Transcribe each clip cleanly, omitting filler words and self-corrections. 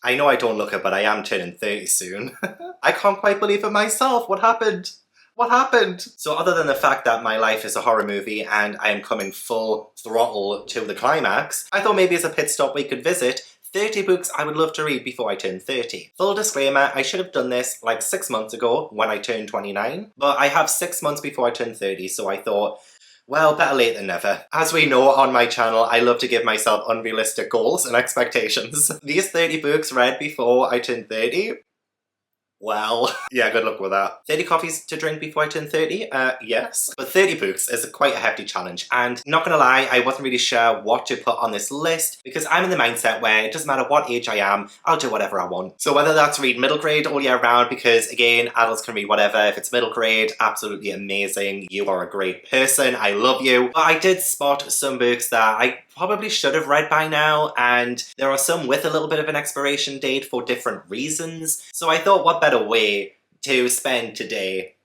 I know I don't look it, but I am turning 30 soon. I can't quite believe it myself. What happened? What happened? So other than the fact that my life is a horror movie and I am coming full throttle to the climax, I thought maybe as a pit stop we could visit 30 books I would love to read before I turn 30. Full disclaimer, I should have done this like 6 months ago when I turned 29, but I have 6 months before I turn 30, so I thought, well, better late than never. As we know on my channel, I love to give myself unrealistic goals and expectations. These 30 books read before I turn 30, well, yeah, good luck with that. 30 coffees to drink before I turn 30? Yes. But 30 books is quite a hefty challenge, and not gonna lie, I wasn't really sure what to put on this list because I'm in the mindset where it doesn't matter what age I am, I'll do whatever I want. So whether that's read middle grade all year round, because again, adults can read whatever. If it's middle grade, absolutely amazing. You are a great person. I love you. But I did spot some books that I probably should have read by now, and there are some with a little bit of an expiration date for different reasons. So I thought, what better way to spend today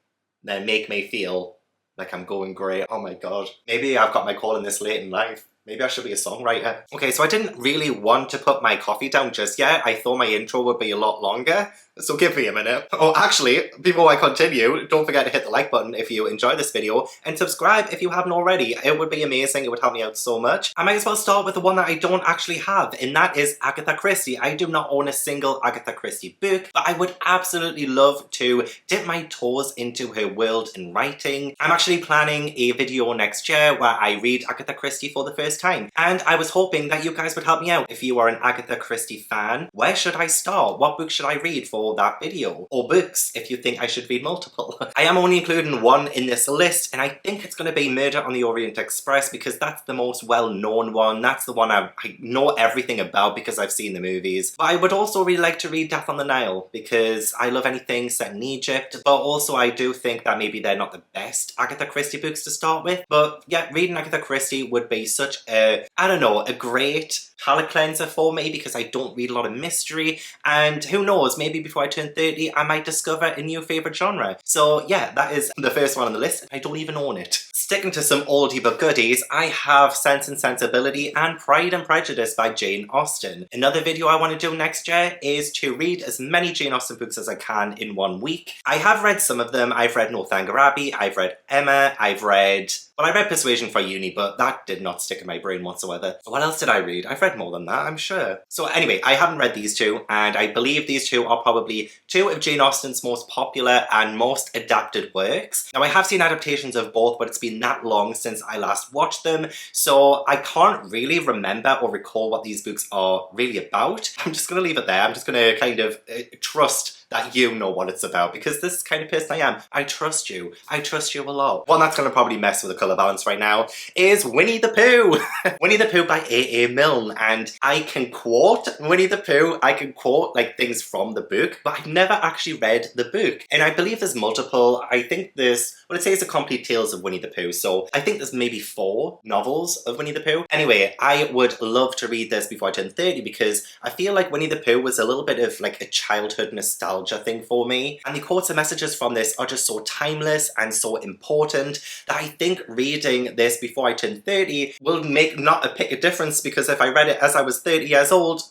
than make me feel like I'm going great. Oh my god. Maybe I've got my calling this late in life. Maybe I should be a songwriter. Okay, so I didn't really want to put my coffee down just yet. I thought my intro would be a lot longer, so give me a minute. Oh, actually, before I continue, don't forget to hit the like button if you enjoy this video, and subscribe if you haven't already. It would be amazing, it would help me out so much. I might as well start with the one that I don't actually have, and that is Agatha Christie. I do not own a single Agatha Christie book, but I would absolutely love to dip my toes into her world in writing. I'm actually planning a video next year where I read Agatha Christie for the first time, and I was hoping that you guys would help me out. If you are an Agatha Christie fan, where should I start? What book should I read for that video? Or books if you think I should read multiple. I am only including one in this list, and I think it's going to be Murder on the Orient Express because that's the most well-known one. That's the one I know everything about because I've seen the movies. But I would also really like to read Death on the Nile because I love anything set in Egypt, but also I do think that maybe they're not the best Agatha Christie books to start with. But yeah, reading Agatha Christie would be such a, I don't know, a great palate cleanser for me because I don't read a lot of mystery, and who knows, maybe before I turn 30 I might discover a new favourite genre. So yeah, that is the first one on the list. I don't even own it. Sticking to some oldie but goodies, I have Sense and Sensibility and Pride and Prejudice by Jane Austen. Another video I want to do next year is to read as many Jane Austen books as I can in 1 week. I have read some of them. I've read Northanger Abbey, I've read Emma, I read Persuasion for uni, but that did not stick in my brain whatsoever. What else did I read? I've read more than that, I'm sure. So anyway, I haven't read these two, and I believe these two are probably two of Jane Austen's most popular and most adapted works. Now I have seen adaptations of both, but it's been that long since I last watched them, so I can't really remember or recall what these books are really about. I'm just gonna leave it there. I'm just gonna kind of trust that you know what it's about, because this is the kind of person I am. I trust you. I trust you a lot. One that's going to probably mess with the colour balance right now is Winnie the Pooh. Winnie the Pooh by A.A. Milne, and I can quote Winnie the Pooh. I can quote like things from the book, but I've never actually read the book. And I believe there's multiple. I think there's, well, it says a complete tales of Winnie the Pooh, so I think there's maybe 4 novels of Winnie the Pooh. Anyway, I would love to read this before I turn 30 because I feel like Winnie the Pooh was a little bit of like a childhood nostalgia thing for me, and the quotes and messages from this are just so timeless and so important that I think reading this before I turn 30 will make not a pick a difference, because if I read it as I was 30 years old,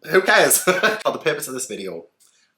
who cares? For the purpose of this video,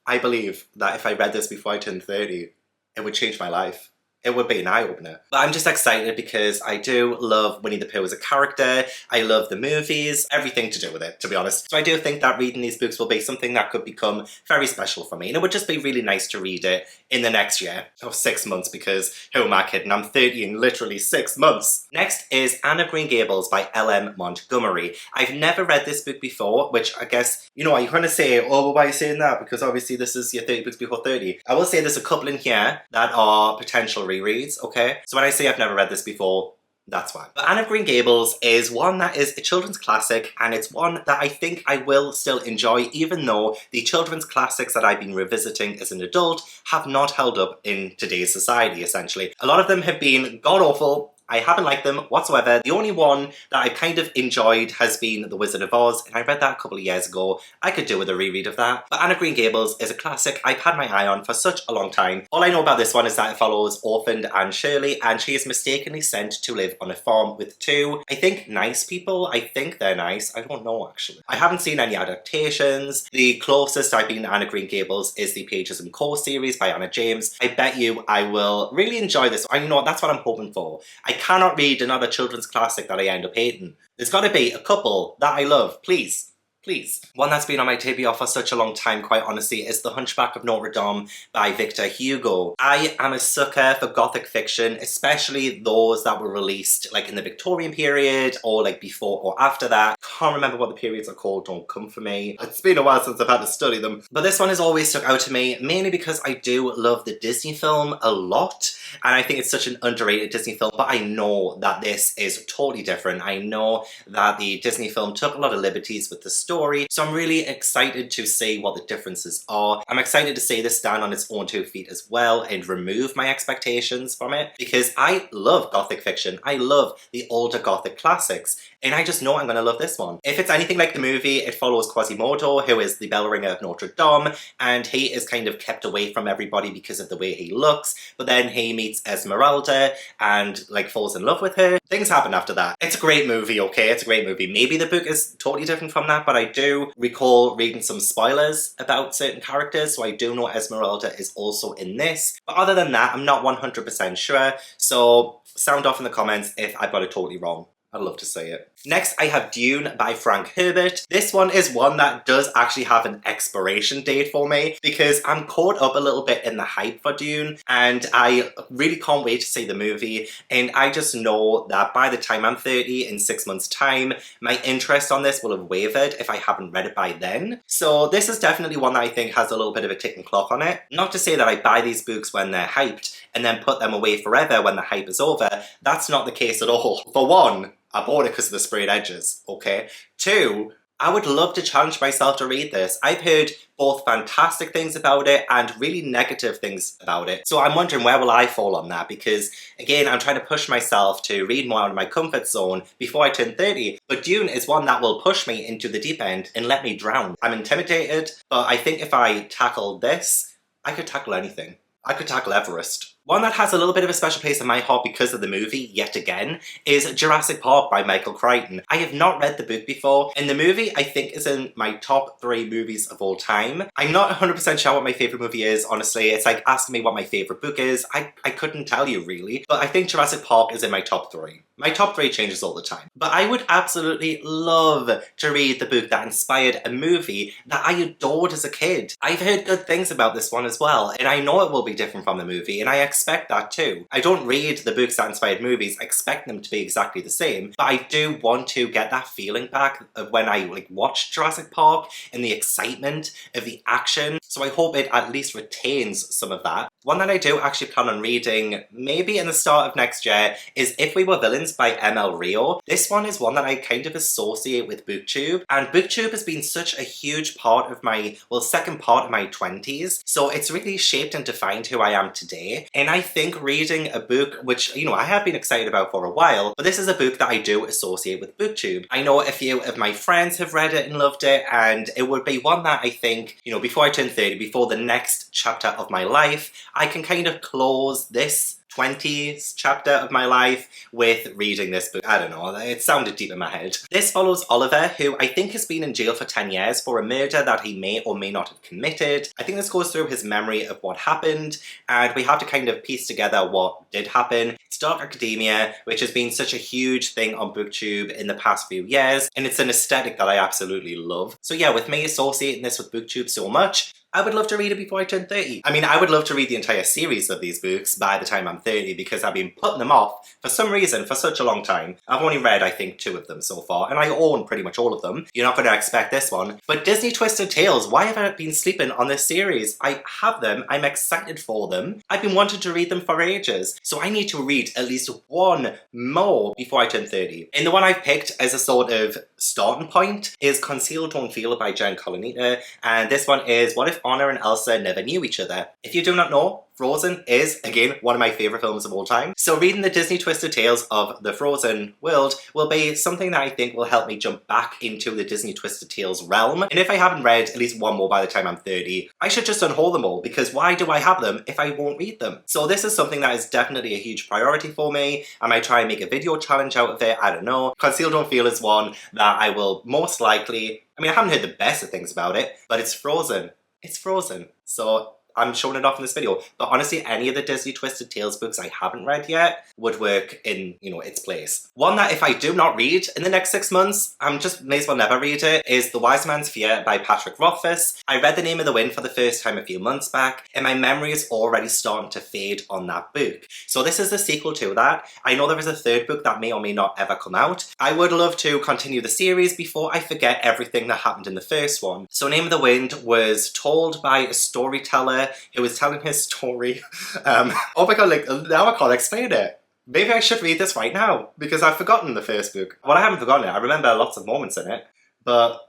I believe that if I read this before I turn 30, it would change my life. It would be an eye-opener. But I'm just excited because I do love Winnie the Pooh as a character. I love the movies, everything to do with it, to be honest. So I do think that reading these books will be something that could become very special for me. And it would just be really nice to read it in the next year. Or 6 months, because who am I kidding? I'm 30 in literally 6 months. Next is Anne of Green Gables by L.M. Montgomery. I've never read this book before, which I guess, you know, you're going to say, oh, well, why are you saying that? Because obviously this is your 30 books before 30. I will say there's a couple in here that are potential rereads, okay? So when I say I've never read this before, that's why. But Anne of Green Gables is one that is a children's classic, and it's one that I think I will still enjoy, even though the children's classics that I've been revisiting as an adult have not held up in today's society, essentially. A lot of them have been god-awful, I haven't liked them whatsoever. The only one that I kind of enjoyed has been The Wizard of Oz, and I read that a couple of years ago. I could do with a reread of that. But Anne of Green Gables is a classic I've had my eye on for such a long time. All I know about this one is that it follows orphaned Anne Shirley, and she is mistakenly sent to live on a farm with two, I think, nice people. I think they're nice. I don't know, actually. I haven't seen any adaptations. The closest I've been to Anne of Green Gables is the Pages and Co series by Anna James. I bet you I will really enjoy this. I know that's what I'm hoping for. I cannot read another children's classic that I end up hating. There's got to be a couple that I love, please. Please. One that's been on my TBR for such a long time, quite honestly, is The Hunchback of Notre Dame by Victor Hugo. I am a sucker for gothic fiction, especially those that were released like in the Victorian period or like before or after that. Can't remember what the periods are called, don't come for me. It's been a while since I've had to study them. But this one has always stuck out to me, mainly because I do love the Disney film a lot. And I think it's such an underrated Disney film, but I know that this is totally different. I know that the Disney film took a lot of liberties with the story, so I'm really excited to see what the differences are. I'm excited to see this stand on its own 2 feet as well and remove my expectations from it, because I love gothic fiction. I love the older gothic classics, and I just know I'm going to love this one. If it's anything like the movie, it follows Quasimodo, who is the bell ringer of Notre Dame, and he is kind of kept away from everybody because of the way he looks, but then he meets Esmeralda and like falls in love with her. Things happen after that. It's a great movie, okay? It's a great movie. Maybe the book is totally different from that, but I do recall reading some spoilers about certain characters, so I do know Esmeralda is also in this. But other than that, I'm not 100% sure, so sound off in the comments if I've got it totally wrong. I'd love to see it. Next, I have Dune by Frank Herbert. This one is one that does actually have an expiration date for me because I'm caught up a little bit in the hype for Dune and I really can't wait to see the movie, and I just know that by the time I'm 30 in 6 months' time, my interest on this will have wavered if I haven't read it by then. So this is definitely one that I think has a little bit of a ticking clock on it. Not to say that I buy these books when they're hyped and then put them away forever when the hype is over. That's not the case at all. For one, I bought it because of the sprayed edges, okay? 2, I would love to challenge myself to read this. I've heard both fantastic things about it and really negative things about it. So I'm wondering where will I fall on that, because again, I'm trying to push myself to read more out of my comfort zone before I turn 30. But Dune is one that will push me into the deep end and let me drown. I'm intimidated, but I think if I tackle this, I could tackle anything. I could tackle Everest. One that has a little bit of a special place in my heart because of the movie, yet again, is Jurassic Park by Michael Crichton. I have not read the book before, and the movie I think is in my top 3 movies of all time. I'm not 100% sure what my favourite movie is, honestly. It's like asking me what my favourite book is. I couldn't tell you really, but I think Jurassic Park is in my top 3. My top 3 changes all the time. But I would absolutely love to read the book that inspired a movie that I adored as a kid. I've heard good things about this one as well, and I know it will be different from the movie, and I expect that too. I don't read the books that inspired movies, I expect them to be exactly the same, but I do want to get that feeling back of when I watched Jurassic Park and the excitement of the action, so I hope it at least retains some of that. One that I do actually plan on reading, maybe in the start of next year, is If We Were Villains by ML Rio. This one is one that I kind of associate with BookTube, and BookTube has been such a huge part of my, second part of my 20s, so it's really shaped and defined who I am today. And I think reading a book, which, I have been excited about for a while, but this is a book that I do associate with BookTube. I know a few of my friends have read it and loved it, and it would be one that I think, before I turn 30, before the next chapter of my life, I can kind of close this 20s chapter of my life with reading this book. I don't know, it sounded deep in my head. This follows Oliver, who I think has been in jail for 10 years for a murder that he may or may not have committed. I think this goes through his memory of what happened, and we have to kind of piece together what did happen. It's dark academia, which has been such a huge thing on BookTube in the past few years, and it's an aesthetic that I absolutely love. So yeah, with me associating this with BookTube so much, I would love to read it before I turn 30. I mean, I would love to read the entire series of these books by the time I'm 30 because I've been putting them off for some reason for such a long time. I've only read, I think, 2 of them so far, and I own pretty much all of them. You're not going to expect this one. But Disney Twisted Tales, why have I been sleeping on this series? I have them, I'm excited for them. I've been wanting to read them for ages, so I need to read at least one more before I turn 30. And the one I've picked as a sort of starting point is Conceal Don't Feel by Jen Colleen, and this one is What If Anna and Elsa never knew each other. If you do not know, Frozen is, again, one of my favourite films of all time. So reading the Disney Twisted Tales of the Frozen world will be something that I think will help me jump back into the Disney Twisted Tales realm. And if I haven't read at least one more by the time I'm 30, I should just unhaul them all, because why do I have them if I won't read them? So this is something that is definitely a huge priority for me. I might try and make a video challenge out of it, I don't know. Conceal Don't Feel is one that I will most likely, I mean, I haven't heard the best of things about it, but it's Frozen. It's Frozen. So I'm showing it off in this video. But honestly, any of the Disney Twisted Tales books I haven't read yet would work in, you know, its place. One that if I do not read in the next 6 months, I'm just may as well never read it, is The Wise Man's Fear by Patrick Rothfuss. I read The Name of the Wind for the first time a few months back, and my memory is already starting to fade on that book. So this is the sequel to that. I know there is a third book that may or may not ever come out. I would love to continue the series before I forget everything that happened in the first one. So Name of the Wind was told by a storyteller who was telling his story. Oh my god, like, now I can't explain it. Maybe I should read this right now, because I've forgotten the first book. Well, I haven't forgotten it. I remember lots of moments in it, but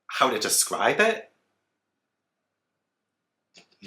how to describe it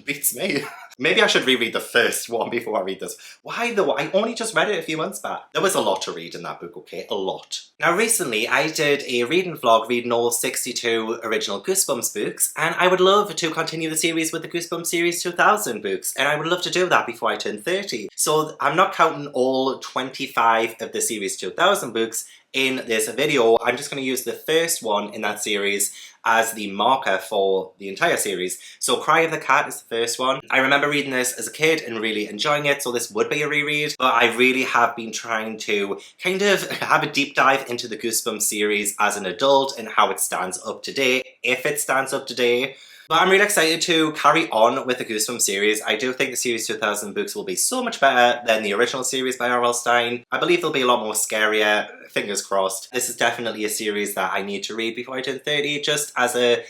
beats me. Maybe I should reread the first one before I read this. Why though? I only just read it a few months back. There was a lot to read in that book, okay? A lot. Now recently I did a reading vlog reading all 62 original Goosebumps books, and I would love to continue the series with the Goosebumps series 2000 books, and I would love to do that before I turn 30. So I'm not counting all 25 of the series 2000 books in this video. I'm just going to use the first one in that series as the marker for the entire series. So Cry of the Cat is the first one. I remember reading this as a kid and really enjoying it, so this would be a reread, but I really have been trying to kind of have a deep dive into the Goosebumps series as an adult and how it stands up today, if it stands up today. But I'm really excited to carry on with the Goosebumps series. I do think the series 2000 books will be so much better than the original series by R.L. Stine. I believe they'll be a lot more scarier, fingers crossed. This is definitely a series that I need to read before I turn 30, just as a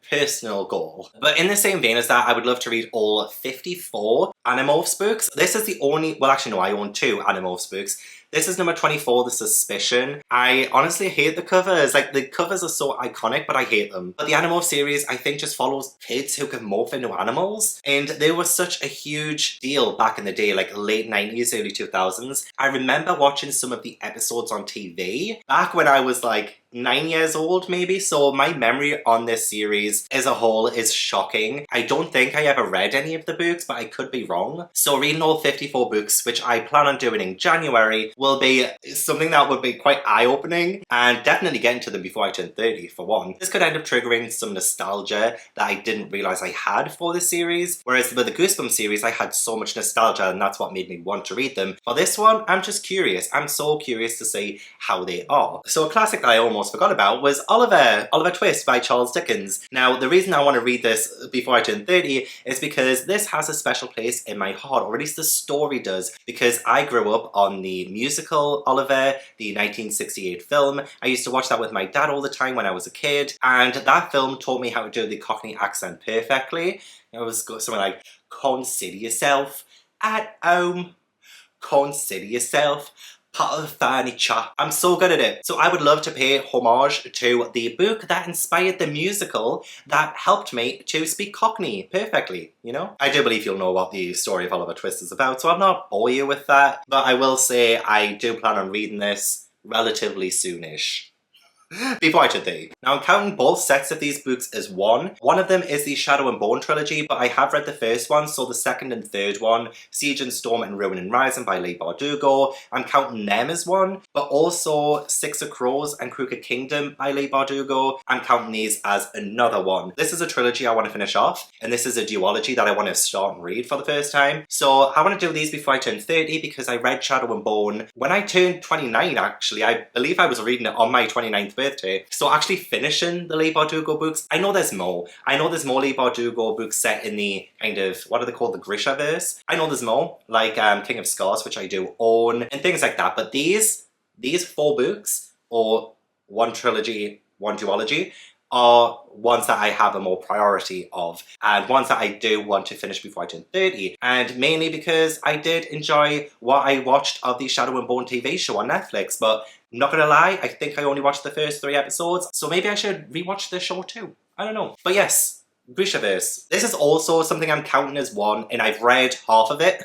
personal goal. But in the same vein as that, I would love to read all 54 Animorphs books. This is the only, well actually no, I own 2 Animorphs books. This is number 24, The Suspicion. I honestly hate the covers. Like, the covers are so iconic, but I hate them. But the Animorphs series, I think, just follows kids who can morph into animals. And they were such a huge deal back in the day, like late 90s, early 2000s. I remember watching some of the episodes on TV back when I was like 9 years old maybe, so my memory on this series as a whole is shocking. I don't think I ever read any of the books, but I could be wrong. So reading all 54 books, which I plan on doing in January, will be something that would be quite eye-opening, and definitely getting to them before I turn 30 for one. This could end up triggering some nostalgia that I didn't realise I had for this series, whereas with the Goosebumps series I had so much nostalgia and that's what made me want to read them. For this one, I'm just curious. I'm so curious to see how they are. So a classic that I almost forgot about was Oliver Twist by Charles Dickens. Now the reason I want to read this before I turn 30 is because this has a special place in my heart, or at least the story does, because I grew up on the musical Oliver, the 1968 film. I used to watch that with my dad all the time when I was a kid, and that film taught me how to do the Cockney accent perfectly. It was something like, consider yourself at home, consider yourself part of the furniture. I'm so good at it. So I would love to pay homage to the book that inspired the musical that helped me to speak Cockney perfectly, you know? I do believe you'll know what the story of Oliver Twist is about, so I'll not bore you with that, but I will say I do plan on reading this relatively soonish. Before I turn 30. Now I'm counting both sets of these books as one. One of them is the Shadow and Bone trilogy, but I have read the first one, so the second and third one, Siege and Storm and Ruin and Rising by Leigh Bardugo, I'm counting them as one, but also Six of Crows and Crooked Kingdom by Leigh Bardugo, I'm counting these as another one. This is a trilogy I want to finish off, and this is a duology that I want to start and read for the first time. So I want to do these before I turn 30 because I read Shadow and Bone when I turned 29 actually. I believe I was reading it on my 29th birthday. So actually finishing the Leigh Bardugo books, I know there's more. I know there's more Leigh Bardugo books set in the kind of, what are they called, the Grishaverse? I know there's more, like King of Scars, which I do own, and things like that. But these 4 books, or one trilogy, one duology, are ones that I have a more priority of, and ones that I do want to finish before I turn 30, and mainly because I did enjoy what I watched of the Shadow and Bone TV show on Netflix, but I'm not gonna lie, I think I only watched the first 3 episodes, so maybe I should rewatch the show too. I don't know. But yes, Grishaverse. This is also something I'm counting as one, and I've read half of it,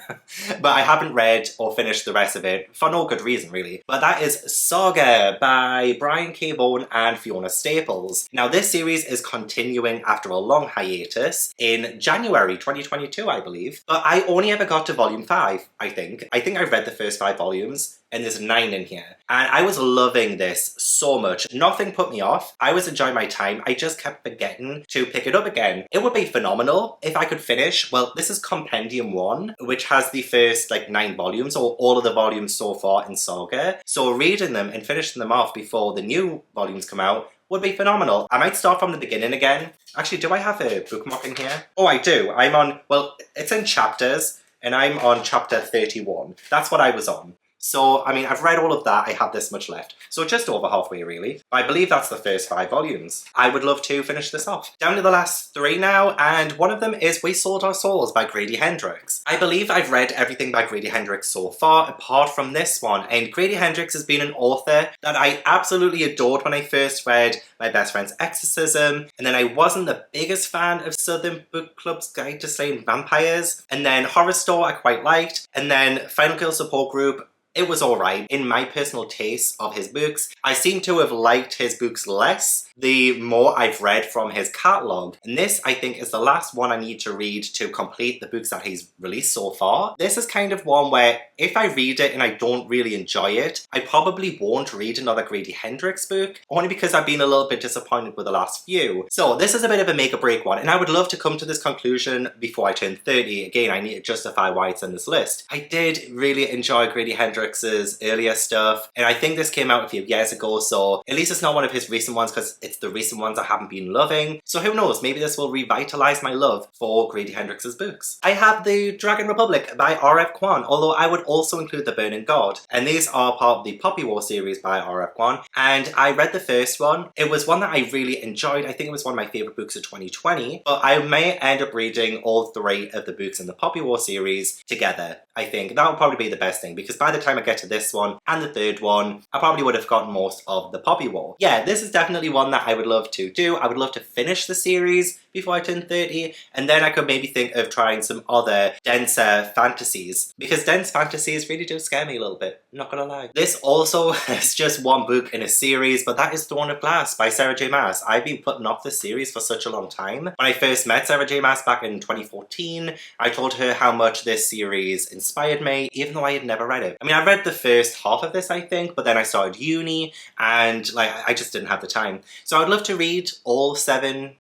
but I haven't read or finished the rest of it, for no good reason really. But that is Saga by Brian K. Vaughan and Fiona Staples. Now this series is continuing after a long hiatus in January 2022, I believe. But I only ever got to volume 5, I think. I think I've read the first 5 volumes. And there's 9 in here. And I was loving this so much. Nothing put me off. I was enjoying my time. I just kept forgetting to pick it up again. It would be phenomenal if I could finish. Well, this is Compendium 1, which has the first 9 volumes, or all of the volumes so far in Saga. So reading them and finishing them off before the new volumes come out would be phenomenal. I might start from the beginning again. Actually, do I have a bookmark in here? Oh, I do. I'm on, well, it's in chapters, and I'm on chapter 31. That's what I was on. So, I mean, I've read all of that, I have this much left. So just over halfway, really. I believe that's the first 5 volumes. I would love to finish this off. Down to the last 3 now, and one of them is We Sold Our Souls by Grady Hendrix. I believe I've read everything by Grady Hendrix so far, apart from this one. And Grady Hendrix has been an author that I absolutely adored when I first read My Best Friend's Exorcism. And then I wasn't the biggest fan of Southern Book Club's Guide to Slaying Vampires. And then Horror Store I quite liked. And then Final Girl Support Group, it was alright. In my personal taste of his books, I seem to have liked his books less the more I've read from his catalogue. And this, I think, is the last one I need to read to complete the books that he's released so far. This is kind of one where if I read it and I don't really enjoy it, I probably won't read another Grady Hendrix book, only because I've been a little bit disappointed with the last few. So this is a bit of a make or break one, and I would love to come to this conclusion before I turn 30. Again, I need to justify why it's in this list. I did really enjoy Grady Hendrix's earlier stuff, and I think this came out a few years ago, so at least it's not one of his recent ones, because it's the recent ones I haven't been loving. So who knows, maybe this will revitalize my love for Grady Hendrix's books. I have The Dragon Republic by R.F. Kuang, although I would also include The Burning God. And these are part of the Poppy War series by R.F. Kuang. And I read the first one. It was one that I really enjoyed. I think it was one of my favourite books of 2020. But I may end up reading all 3 of the books in the Poppy War series together. I think that would probably be the best thing, because by the time I get to this one and the 3rd one, I probably would have gotten most of the Poppy War. Yeah, this is definitely one that I would love to do. I would love to finish the series before I turn 30, and then I could maybe think of trying some other denser fantasies, because dense fantasies really do scare me a little bit, I'm not gonna lie. This also is just one book in a series, but that is Throne of Glass by Sarah J Maas. I've been putting off this series for such a long time. When I first met Sarah J Maas back in 2014, I told her how much this series inspired me, even though I had never read it. I mean, I read the first half of this, I think, but then I started uni, and I just didn't have the time. So I would love to read all 7,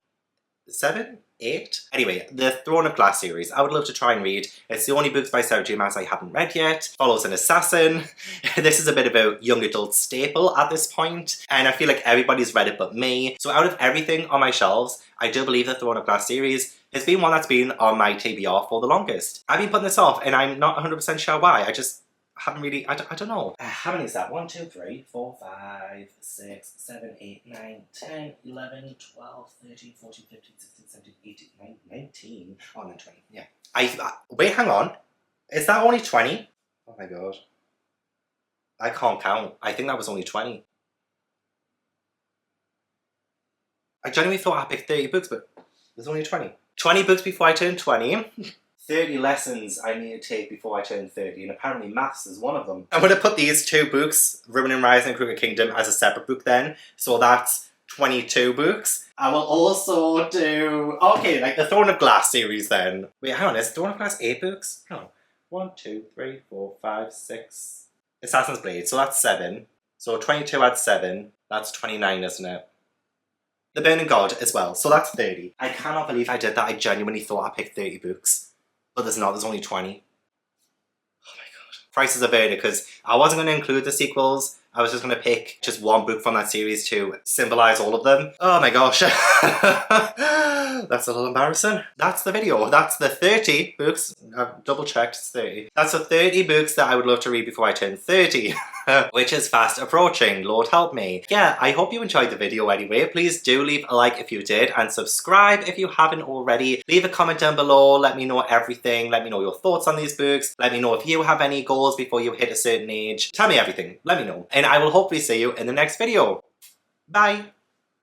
8? Anyway, the Throne of Glass series, I would love to try and read. It's the only books by Sarah J Maas I haven't read yet. Follows an assassin. This is a bit of a young adult staple at this point, and I feel like everybody's read it but me. So out of everything on my shelves, I do believe the Throne of Glass series has been one that's been on my TBR for the longest. I've been putting this off, and I'm not 100% sure why. I just haven't really, I don't know. How many is that? 1, 2, 3, 4, 5, 6, 7, 8, 9, 10, 11, 12, 13, 14, 15, 16, 17, 18, 19. Oh, no, 20. Yeah. Wait, hang on. Is that only 20? Oh my god. I can't count. I think that was only 20. I genuinely thought I picked 30 books, but there's only 20. 20 books before I turn 20. 30 lessons I need to take before I turn 30, and apparently maths is one of them. I'm going to put these 2 books, Ruin and Rise and Crooked Kingdom, as a separate book then, so that's 22 books. I will also do, okay, like the Throne of Glass series then. Wait, hang on, is Throne of Glass 8 books? No. 1, 2, 3, 4, 5, 6. Assassin's Blade, so that's 7. So 22 adds 7, that's 29, isn't it? The Burning God as well, so that's 30. I cannot believe I did that. I genuinely thought I picked 30 books. But there's not, there's only 20. Oh my god. Prices are better, because I wasn't going to include the sequels. I was just going to pick just one book from that series to symbolise all of them. Oh my gosh. That's a little embarrassing. That's the video. That's the 30 books. I've double checked, it's 30. That's the 30 books that I would love to read before I turn 30. Which is fast approaching, Lord help me. Yeah, I hope you enjoyed the video anyway. Please do leave a like if you did, and subscribe if you haven't already. Leave a comment down below, let me know everything. Let me know your thoughts on these books. Let me know if you have any goals before you hit a certain age. Tell me everything, let me know. And I will hopefully see you in the next video. Bye!